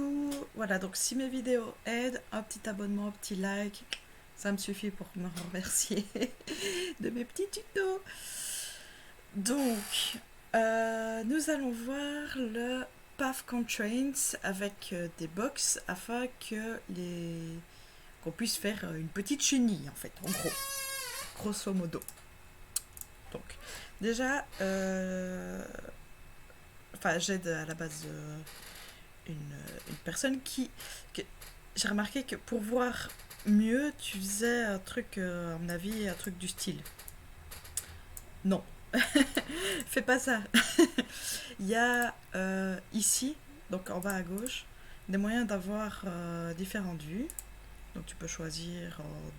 coup, voilà, donc si mes vidéos aident, un petit abonnement, un petit like, ça me suffit pour me remercier de mes petits tutos. Donc, nous allons voir le Path Constraints avec des box afin que qu'on puisse faire une petite chenille, en fait, en gros, grosso modo. Donc, déjà, j'aide à la base une personne que j'ai remarqué que pour voir mieux, tu faisais un truc, à mon avis, un truc du style. Non, fais pas ça. Il y a ici, donc en bas à gauche, des moyens d'avoir différentes vues. Donc tu peux choisir en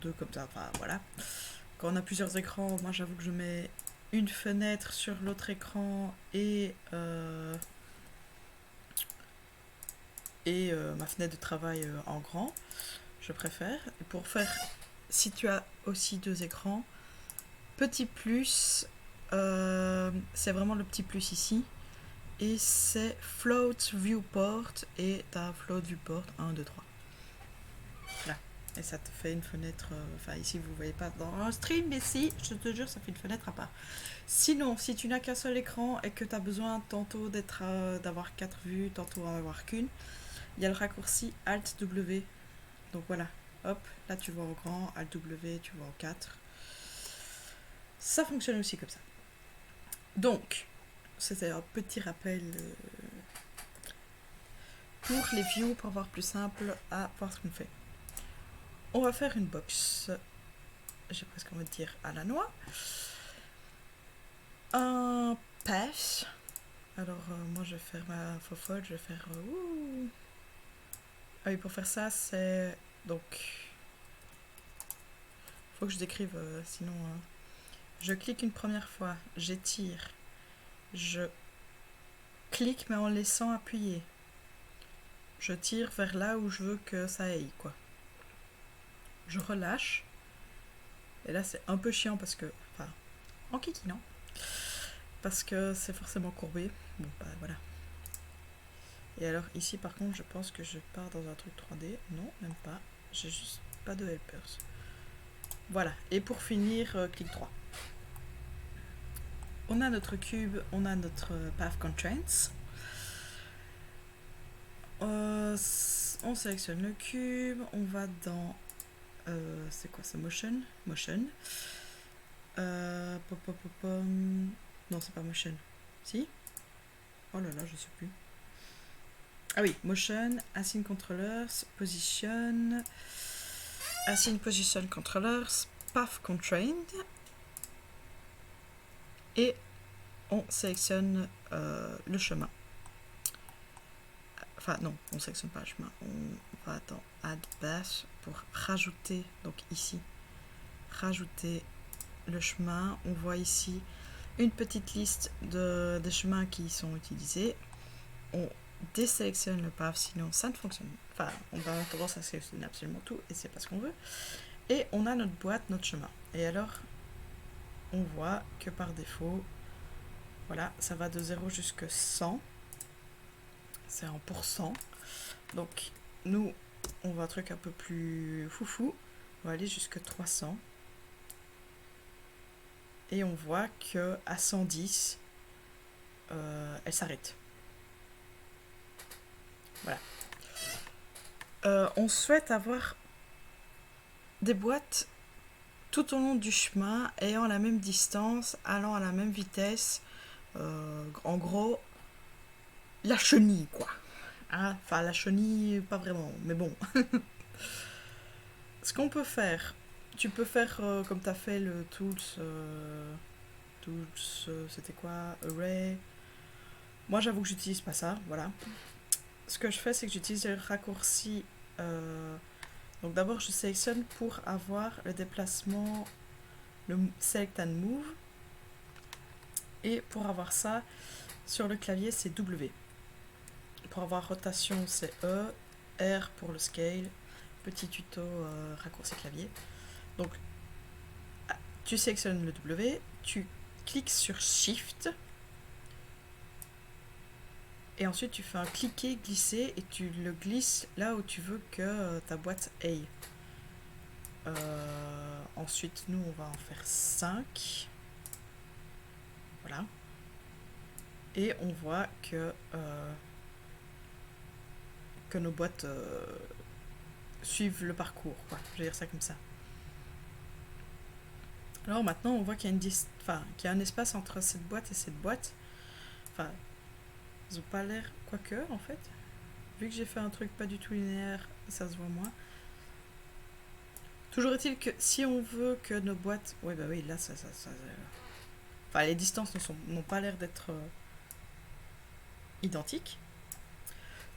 deux comme ça, enfin voilà. Quand on a plusieurs écrans, moi j'avoue que je mets une fenêtre sur l'autre écran et ma fenêtre de travail en grand, je préfère. Et pour faire, si tu as aussi deux écrans, petit plus, c'est vraiment le petit plus ici. Et c'est Float Viewport. Et tu as Float Viewport 1, 2, 3. Là. Et ça te fait une fenêtre. Enfin, ici, vous ne voyez pas dans un stream, mais si, je te jure, ça fait une fenêtre à part. Sinon, si tu n'as qu'un seul écran et que tu as besoin tantôt d'avoir 4 vues, tantôt d'en avoir qu'une, il y a le raccourci Alt-W. Donc voilà, hop, là tu vois au grand, Alt-W, tu vois en 4. Ça fonctionne aussi comme ça. Donc, c'était un petit rappel pour les views, pour avoir plus simple à voir ce qu'on fait. On va faire une box, j'ai presque envie de dire à la noix. Un path. Alors, moi je vais faire ma fofolle, je vais faire... Ah oui, pour faire ça, c'est... Donc... Faut que je décrive, sinon... Je clique une première fois, j'étire, je clique mais en laissant appuyer. Je tire vers là où je veux que ça aille, quoi. Je relâche. Et là, c'est un peu chiant parce que... Enfin, en kikinant. Parce que c'est forcément courbé. Bon, bah voilà. Et alors, ici, par contre, je pense que je pars dans un truc 3D. Non, même pas. J'ai juste pas de helpers. Voilà. Et pour finir, clic droit. On a notre cube, on a notre Path Constraints. On sélectionne le cube, on va dans... c'est quoi ça? Motion. Non, c'est pas motion. Si? Oh là là, je sais plus. Ah oui, motion, assign controllers, position, assign position controllers, path constrained. Et on sélectionne le chemin. Enfin non, on sélectionne pas le chemin. On va dans Add Path pour rajouter, donc ici, rajouter le chemin. On voit ici une petite liste des chemins qui sont utilisés. On désélectionne le path, sinon ça ne fonctionne pas. Enfin, on a tendance à sélectionner absolument tout et c'est pas ce qu'on veut. Et on a notre boîte, notre chemin. Et alors, on voit que par défaut, voilà, ça va de 0 jusqu'à 100. C'est en pourcent. Donc, nous, on va un truc un peu plus foufou. On va aller jusqu'à 300. Et on voit que à 110, elle s'arrête. Voilà. On souhaite avoir des boîtes tout au long du chemin, ayant la même distance, allant à la même vitesse. En gros, la chenille, quoi. Hein, enfin, la chenille, pas vraiment, mais bon. Ce qu'on peut faire, tu peux faire comme tu as fait le tools, c'était quoi? Array. Moi, j'avoue que j'utilise pas ça, voilà. Ce que je fais, c'est que j'utilise le raccourci. Donc d'abord, je sélectionne pour avoir le déplacement, le Select and Move. Et pour avoir ça, sur le clavier, c'est W. Pour avoir rotation, c'est E. R pour le scale. Petit tuto raccourci clavier. Donc, tu sélectionnes le W, tu cliques sur Shift. Et ensuite, tu fais un cliquer, glisser, et tu le glisses là où tu veux que ta boîte aille. Ensuite, nous, on va en faire 5. Voilà. Et on voit que nos boîtes suivent le parcours, quoi. Je vais dire ça comme ça. Alors maintenant, on voit qu'il y a qu'il y a un espace entre cette boîte et cette boîte. Enfin, ils n'ont pas l'air... Quoique, en fait, vu que j'ai fait un truc pas du tout linéaire, ça se voit moins. Toujours est-il que si on veut que nos boîtes... Oui, bah oui, là, Enfin, les distances n'ont pas l'air d'être identiques.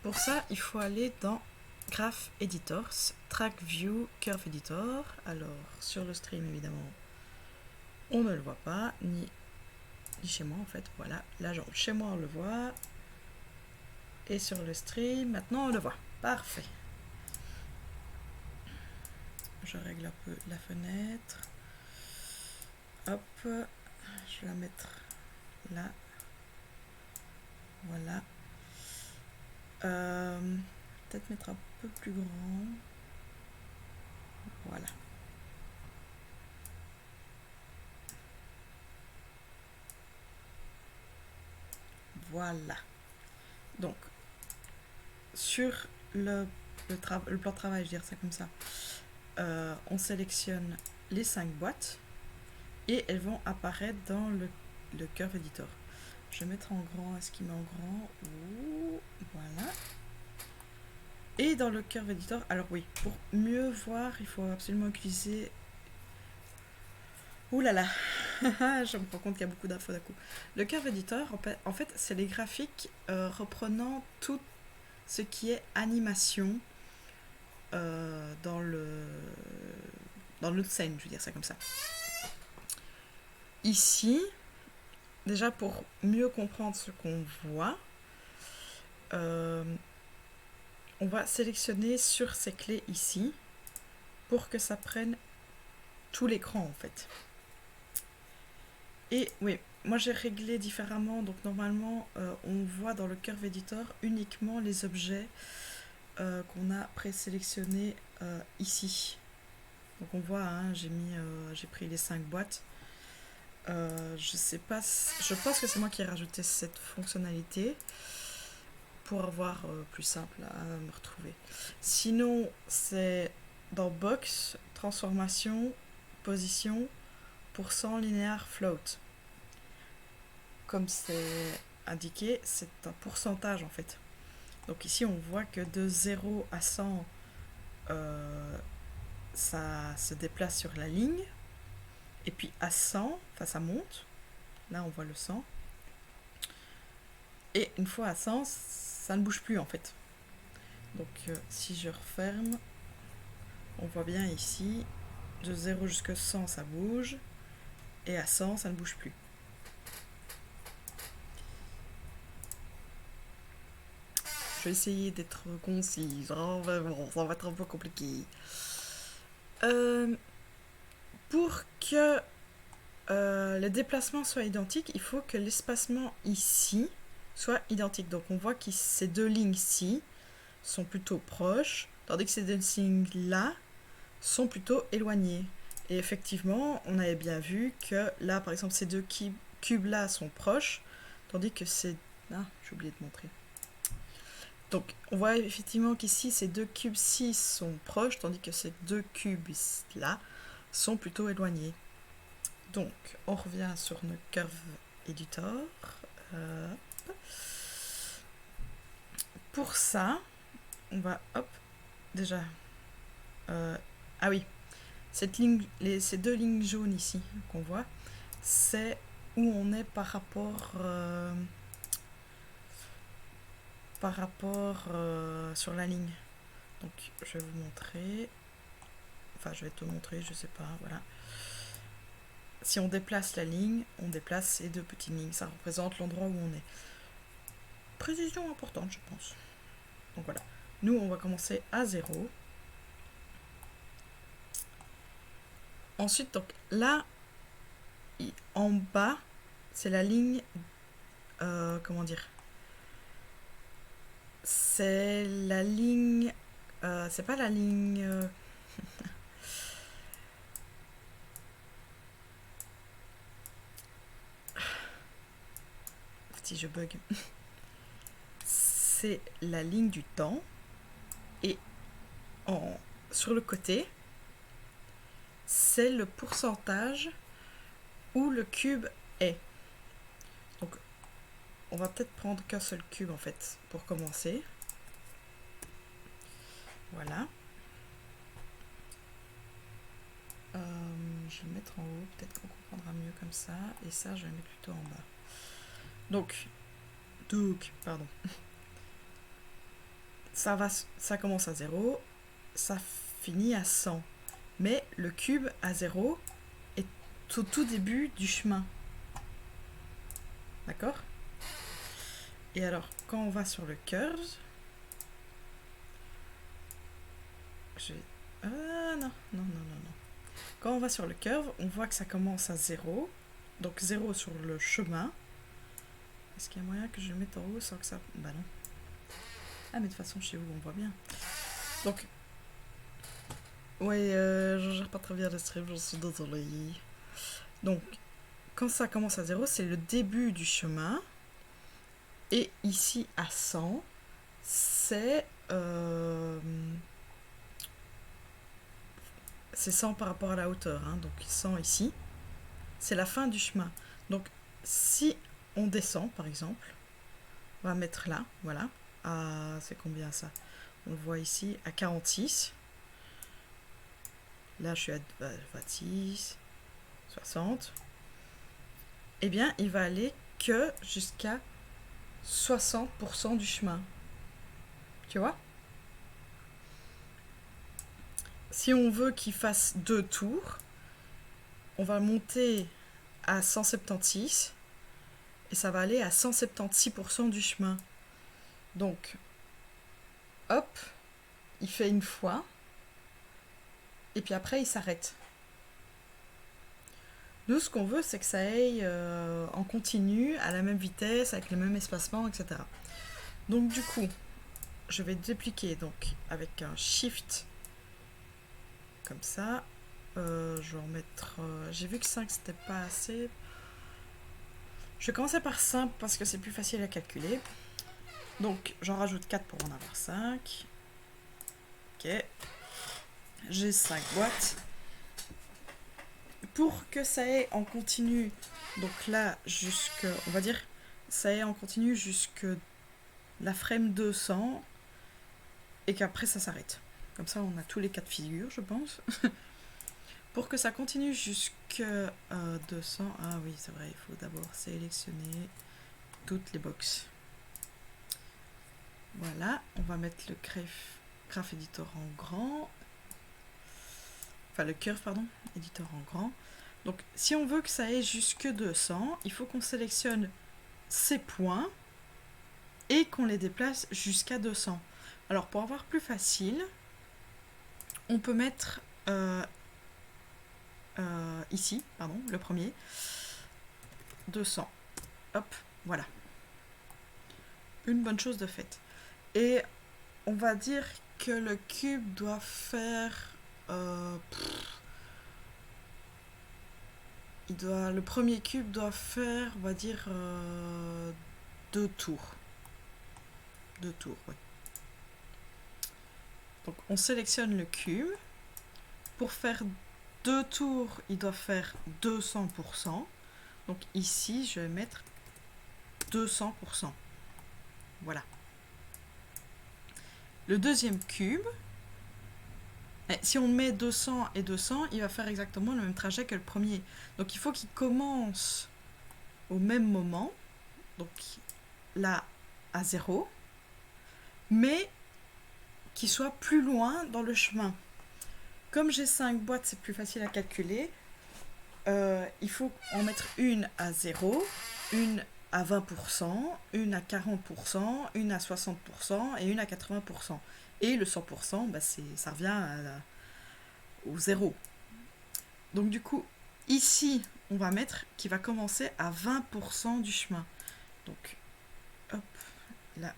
Pour ça, il faut aller dans Graph Editors, Track View, Curve Editor. Alors, sur le stream, évidemment, on ne le voit pas, ni chez moi, en fait. Voilà, là, genre, chez moi, on le voit. Et sur le stream, maintenant, on le voit. Parfait. Je règle un peu la fenêtre. Hop, je vais la mettre là. Voilà. Peut-être mettre un peu plus grand. Voilà. Voilà. Donc, sur le plan de travail, je dirais ça comme ça, on sélectionne les 5 boîtes et elles vont apparaître dans le Curve Editor. Je vais mettre en grand, est-ce qu'il met en grand? Ouh, voilà. Et dans le Curve Editor, alors oui, pour mieux voir, il faut absolument utiliser... Ouh là là, je me rends compte qu'il y a beaucoup d'infos d'un coup. Le Curve Editor, en fait, c'est les graphiques reprenant tout ce qui est animation dans notre scène, je veux dire ça comme ça. Ici, déjà pour mieux comprendre ce qu'on voit, on va sélectionner sur ces clés ici pour que ça prenne tout l'écran en fait. Et oui, moi j'ai réglé différemment, donc normalement on voit dans le Curve Editor uniquement les objets qu'on a présélectionnés ici. Donc on voit, hein, j'ai pris les 5 boîtes. Je sais pas, je pense que c'est moi qui ai rajouté cette fonctionnalité pour avoir plus simple à me retrouver. Sinon, c'est dans Box, Transformation, Position, pourcent linéaire float. Comme c'est indiqué, c'est un pourcentage en fait. Donc ici, on voit que de 0 à 100, ça se déplace sur la ligne. Et puis à 100, enfin ça monte. Là, on voit le 100. Et une fois à 100, ça ne bouge plus en fait. Donc si je referme, on voit bien ici, de 0 jusqu'à 100, ça bouge. Et à 100, ça ne bouge plus. Je vais essayer d'être concise. Oh, bon, ça va être un peu compliqué. Pour que les déplacements soient identiques, il faut que l'espacement ici soit identique. Donc on voit que ces deux lignes-ci sont plutôt proches, tandis que ces deux lignes-là sont plutôt éloignées. Et effectivement, on avait bien vu que là, par exemple, ces deux cubes-là sont proches, tandis que ces... Ah, j'ai oublié de montrer. Donc, on voit effectivement qu'ici, ces deux cubes-ci sont proches, tandis que ces deux cubes-là sont plutôt éloignés. Donc, on revient sur notre Curve Editor. Pour ça, on va, hop, déjà... ah oui, ces deux lignes jaunes ici qu'on voit, c'est où on est par rapport sur la ligne. Donc je vais vous montrer, enfin je vais te montrer, je sais pas, voilà. Si on déplace la ligne, on déplace ces deux petites lignes, ça représente l'endroit où on est. Précision importante, je pense. Donc voilà, nous on va commencer à 0. Ensuite, donc là, en bas, c'est la ligne, comment dire, c'est la ligne... c'est pas la ligne... si je bug. C'est la ligne du temps. Et sur le côté, c'est le pourcentage où le cube est. Donc, on va peut-être prendre qu'un seul cube en fait pour commencer. Voilà. Je vais le mettre en haut, peut-être qu'on comprendra mieux comme ça. Et ça, je vais le mettre plutôt en bas. Donc, pardon. Ça commence à 0, ça finit à 100. Mais le cube à 0 est au tout début du chemin. D'accord? Et alors, quand on va sur le curve, non. Quand on va sur le curve, on voit que ça commence à 0. Donc 0 sur le chemin. Est-ce qu'il y a moyen que je le mette en haut sans que ça... Bah non. Ah mais de toute façon chez vous on voit bien. Donc... Ouais, je gère pas très bien le stream, j'en suis désolée. Donc, quand ça commence à 0, c'est le début du chemin. Et ici à 100, c'est... c'est 100 par rapport à la hauteur, hein, donc 100 ici. C'est la fin du chemin. Donc, si on descend, par exemple, on va mettre là, voilà. C'est combien ça? On le voit ici, à 46. Là, je suis à 26, 60. Eh bien, il va aller que jusqu'à 60% du chemin. Tu vois? Si on veut qu'il fasse 2 tours, on va monter à 176 et ça va aller à 176% du chemin. Donc, hop, il fait une fois et puis après il s'arrête. Nous, ce qu'on veut, c'est que ça aille en continu, à la même vitesse, avec le même espacement, etc. Donc du coup, je vais dupliquer donc avec un Shift comme ça. Je vais en mettre... j'ai vu que 5 c'était pas assez. Je vais commencer par 5 parce que c'est plus facile à calculer. Donc j'en rajoute 4 pour en avoir 5. Ok. J'ai 5 boîtes. Pour que ça ait en continu, donc là, jusque... On va dire, ça ait en continu jusque la frame 200 et qu'après ça s'arrête. Comme ça, on a tous les cas de figure, je pense. Pour que ça continue jusque 200... Ah oui, c'est vrai, il faut d'abord sélectionner toutes les boxes. Voilà, on va mettre le Graph Editor en grand. Enfin, le Curve, pardon, Editor en grand. Donc, si on veut que ça aille jusque 200, il faut qu'on sélectionne ces points et qu'on les déplace jusqu'à 200. Alors, pour avoir plus facile, on peut mettre ici, pardon, le premier, 200. Hop, voilà. Une bonne chose de faite. Et on va dire que le cube doit faire... le premier cube doit faire, on va dire, 2 tours. 2 tours, ouais. Donc on sélectionne le cube. Pour faire 2 tours, il doit faire 200%. Donc ici, je vais mettre 200%. Voilà. Le deuxième cube, si on met 200 et 200, il va faire exactement le même trajet que le premier. Donc il faut qu'il commence au même moment, donc là à 0, mais qu'il soit plus loin dans le chemin. Comme j'ai 5 boîtes, c'est plus facile à calculer. Il faut en mettre une à 0, une à 20%, une à 40%, une à 60% et une à 80%. Et le 100%, bah ça revient au 0. Donc du coup, ici, on va mettre qui va commencer à 20% du chemin. Donc, hop, là.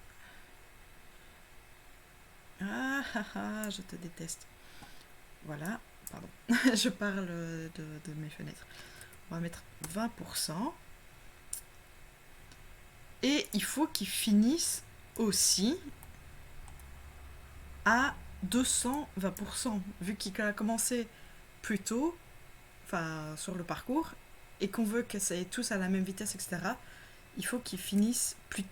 Haha, je te déteste. Voilà, pardon. Je parle de mes fenêtres. On va mettre 20%. Et il faut qu'il finisse aussi à 220%, vu qu'il a commencé plus tôt, enfin sur le parcours, et qu'on veut que ça aille tous à la même vitesse, etc. Il faut qu'il finisse plus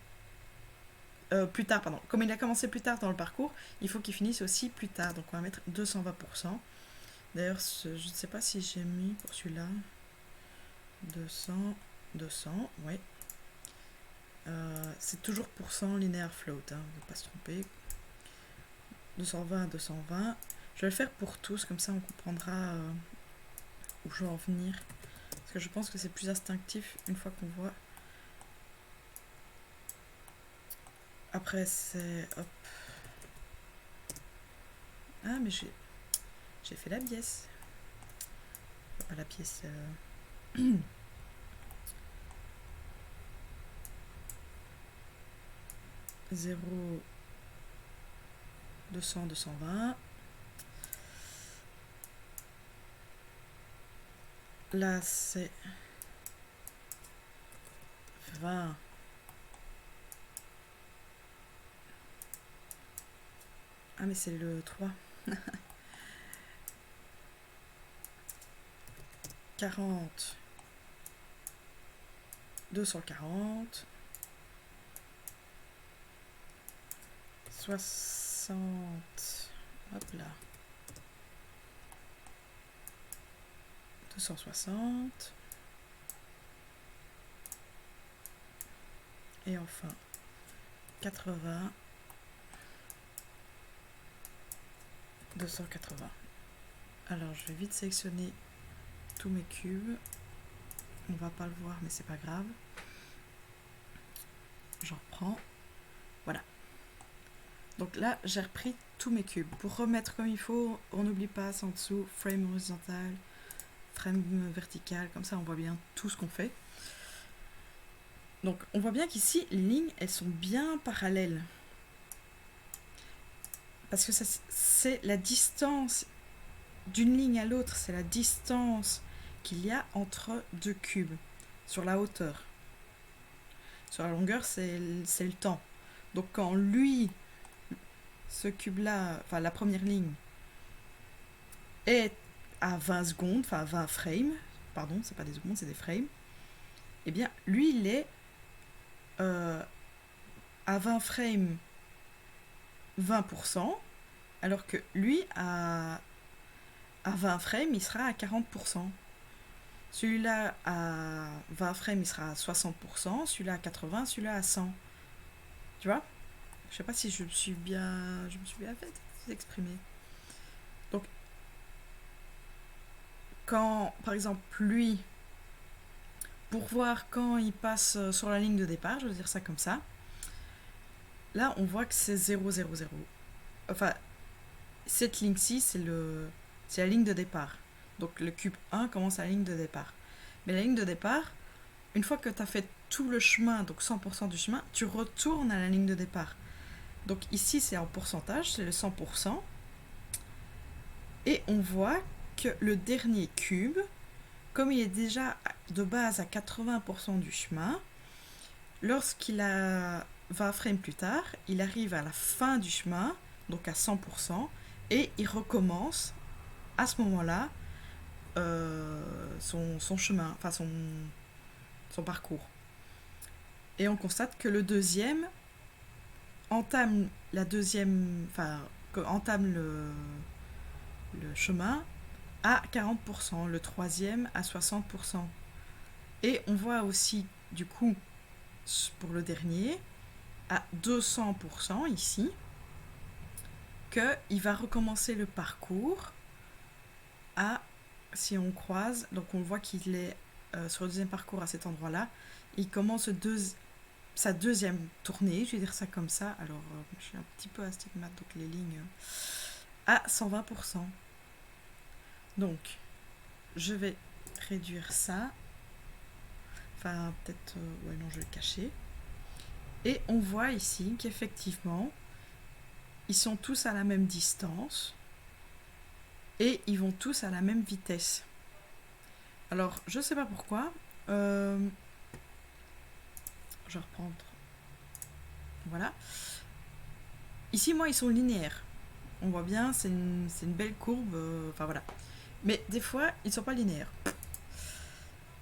tard, pardon. Comme il a commencé plus tard dans le parcours, il faut qu'il finisse aussi plus tard. Donc on va mettre 220%. D'ailleurs, je ne sais pas si j'ai mis pour celui-là 200, ouais. C'est toujours pourcent linéaire float, hein, ne pas se tromper. 220 à 220. Je vais le faire pour tous, comme ça on comprendra où je veux en venir. Parce que je pense que c'est plus instinctif une fois qu'on voit. Après c'est... Hop. Ah mais j'ai fait la pièce. Pas la pièce... 0, 200, 220. Là, c'est 20. Ah, mais c'est le 3. 40. 240. 60. Hop là. 260. Et enfin 80. 280. Alors je vais vite sélectionner tous mes cubes. On va pas le voir mais c'est pas grave. J'en reprends. Voilà. Donc là j'ai repris tous mes cubes. Pour remettre comme il faut, on n'oublie pas en dessous, frame horizontal, frame vertical, comme ça on voit bien tout ce qu'on fait. Donc on voit bien qu'ici les lignes elles sont bien parallèles. Parce que c'est la distance d'une ligne à l'autre, c'est la distance qu'il y a entre deux cubes sur la hauteur. Sur la longueur, c'est le temps. Donc quand lui, ce cube-là, enfin la première ligne, est à 20 secondes, enfin 20 frames, pardon, c'est pas des secondes, c'est des frames, eh bien lui, il est à 20 frames 20%, alors que lui, à 20 frames, il sera à 40%. Celui-là à 20 frames, il sera à 60%, celui-là à 80, celui-là à 100. Tu vois? Je sais pas si je me suis bien fait exprimer. Donc, quand, par exemple, lui, pour voir quand il passe sur la ligne de départ, je veux dire ça comme ça, là, on voit que c'est 0, 0, 0. Enfin, cette ligne-ci, c'est la ligne de départ. Donc, le cube 1 commence à la ligne de départ. Mais la ligne de départ, une fois que tu as fait tout le chemin, donc 100% du chemin, tu retournes à la ligne de départ. Donc ici, c'est en pourcentage, c'est le 100%. Et on voit que le dernier cube, comme il est déjà de base à 80% du chemin, lorsqu'il a 20 frames plus tard, il arrive à la fin du chemin, donc à 100%, et il recommence à ce moment-là son chemin, enfin son parcours. Et on constate que le deuxième entame le chemin à 40%, le troisième à 60%. Et on voit aussi, du coup, pour le dernier, à 200% ici, qu'il va recommencer le parcours à, si on croise, donc on voit qu'il est sur le deuxième parcours à cet endroit-là, il commence sa deuxième tournée, je vais dire ça comme ça, alors je suis un petit peu astigmate, donc les lignes à 120%. Donc, je vais réduire ça, enfin peut-être, ouais non je vais le cacher, et on voit ici qu'effectivement, ils sont tous à la même distance et ils vont tous à la même vitesse. Alors, je sais pas pourquoi. Je vais reprendre. Voilà. Ici, moi, ils sont linéaires. On voit bien, c'est une belle courbe. Enfin, voilà. Mais des fois, ils sont pas linéaires.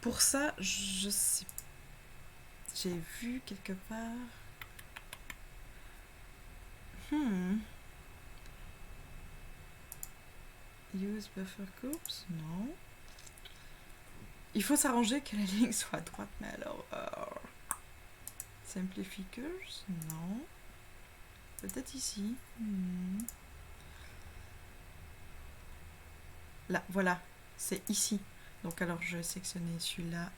Pour ça, je sais. J'ai vu quelque part. Use buffer courbs? Non. Il faut s'arranger que la ligne soit droite, mais alors. Simplificers? Non. Peut-être ici. Là, voilà. C'est ici. Donc, alors, je vais sectionner celui-là.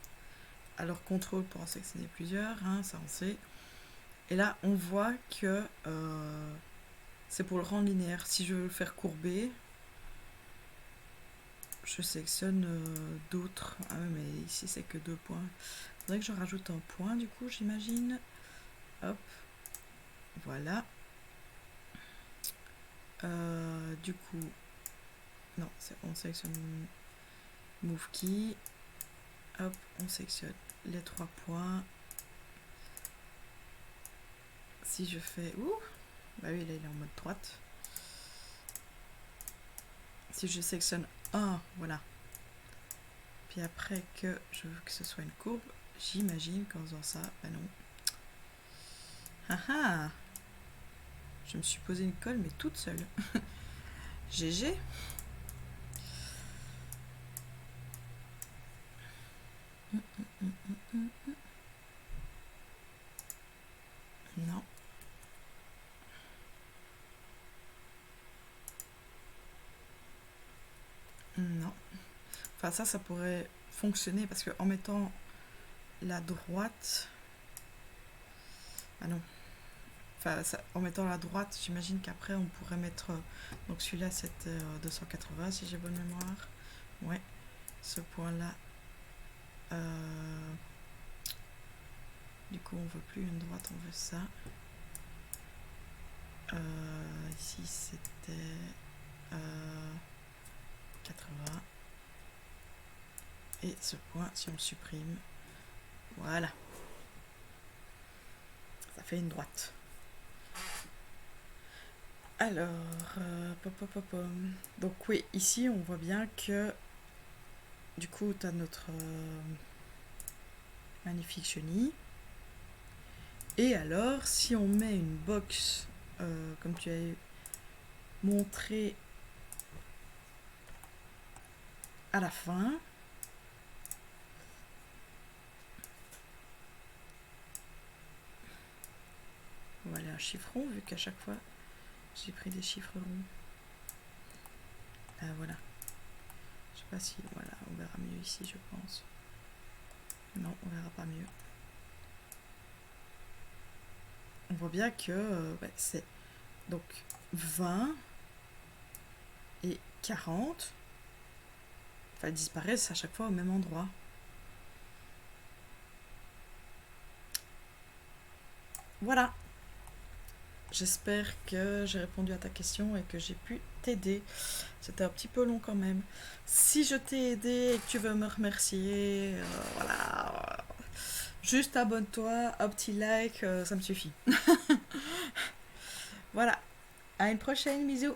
Alors, contrôle pour en sectionner plusieurs, hein, ça on sait. Et là, on voit que c'est pour le rendre linéaire. Si je veux le faire courber, je sélectionne d'autres. Ah oui, mais ici, c'est que 2 points. Il faudrait que je rajoute un point, du coup, j'imagine. Hop. Voilà. Du coup, non, on sélectionne Move Key. Hop, on sélectionne les 3 points. Si je fais... Ouh, bah oui, là, il est en mode droite. Si je sélectionne 1, voilà. Puis après que je veux que ce soit une courbe, j'imagine qu'en faisant ça, bah non. Ah ah! Je me suis posé une colle, mais toute seule. GG. Non. Non. Enfin, ça pourrait fonctionner parce que en mettant la droite... Ah non. Enfin, en mettant la droite, j'imagine qu'après, on pourrait mettre... donc celui-là, c'était 280, si j'ai bonne mémoire. Ouais. Ce point-là... du coup, on veut plus une droite, on veut ça. Ici, c'était 80. Et ce point, si on le supprime, voilà. Ça fait une droite. Alors, donc oui, ici, on voit bien que du coup, tu as notre magnifique chenille. Et alors, si on met une box, comme tu as montré à la fin, on va aller à un chiffre rond, vu qu'à chaque fois, j'ai pris des chiffres ronds. Voilà. Je sais pas si... Voilà, on verra mieux ici, je pense. Non, on verra pas mieux. On voit bien que c'est donc 20 et 40. Enfin, elles disparaissent à chaque fois au même endroit. Voilà. J'espère que j'ai répondu à ta question et que j'ai pu t'aider. C'était un petit peu long quand même. Si je t'ai aidé et que tu veux me remercier, voilà. Juste abonne-toi, un petit like, ça me suffit. Voilà. À une prochaine, bisous.